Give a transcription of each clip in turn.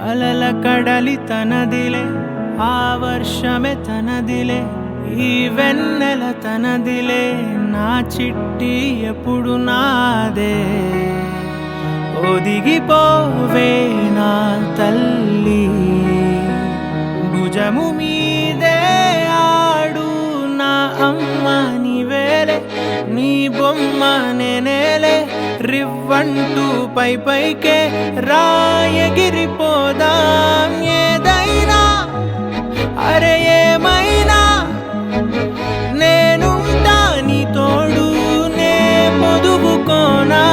అలల కడలి తనదిలే ఆ వర్షమే తనదిలే ఈ వెన్నెల తనదిలే నా చిట్టి ఎప్పుడు నాదే ఒదిగిపోవే నా తల్లి భుజము మీదే ఆడు నా అమ్మ నీవేలే నీ బొమ్మ నేనేలే రివ్వంటూ పై పైకే రాయగిరిపోదాం ఏదైనా అరే ఏమైనా నేనుంటా నీ తోడు నే పొదుపుకోనారా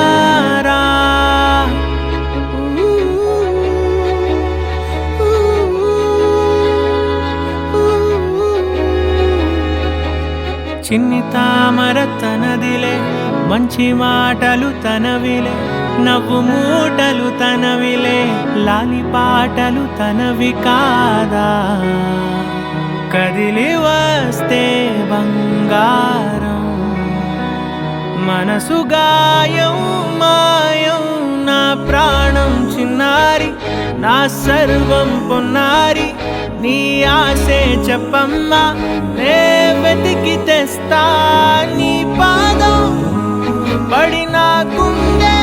చిన్ని తామర తనదిలే మంచి మాటలు తనవిలే నవ్వు మూటలు తనవిలే లాలి పాటలు తనవి కాదా కదిలి వస్తే బంగారం మనసు గాయం మాయం నా ప్రాణం చిన్నారి నా సర్వం పొన్నారి నీ ఆశే చెప్పమ్మా నే వెతికి తెస్తా నీ పాదం పడిన కుందే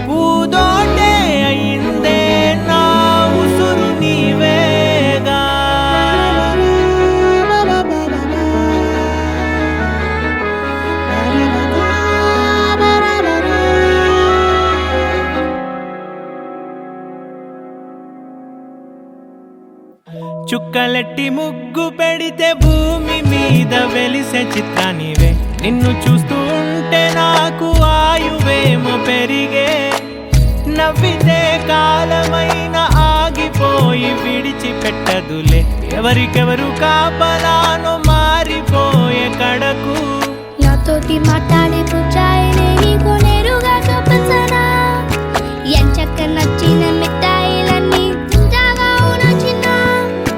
పూదోటే అయిందే నా ఉసురు నీవేగా చుక్కలెట్టి ముగ్గు పెడితే భూమి మీద వెలిసే చిత్రానివే నిన్ను చూస్తూ ఉంటే నాకు ఆయువేమో పెరిగే నవ్వితే కాలమైన ఆగిపోయి విడిచిపెట్టదులే ఎవరికెవరు కాపలానో మారిపోయే కడకు నాతోటి మాట్లాడే పుచ్చాయినే నీకు నేరుగా చూపించనా ఎంచక్క నచ్చిన మిఠాయిలన్నీ తింటాగా చిన్న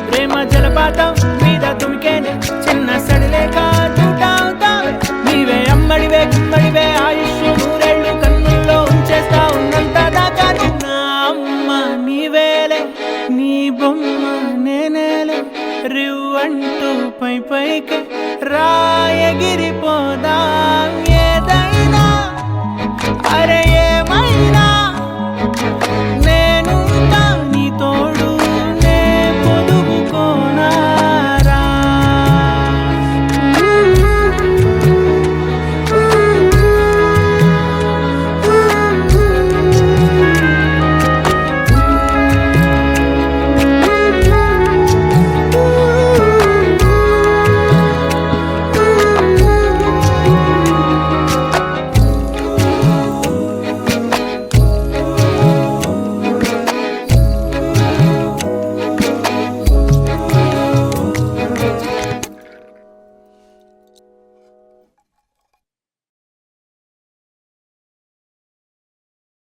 ప్రేమ జలపాతం మీద తుమికేనే చిన్న సడిలేక చూటావుతావే నీవే అమ్మడివే గుమ్మడివే ఆయుష్ నూరేళ్ళు కన్నుల్లో ఉంచేస్తా ఉన్నంత దాకా నా అమ్మ నీవేలే నీ బొమ్మ నేనేలే రివ్వంటూ పై పైకి రాయగిరిపోదా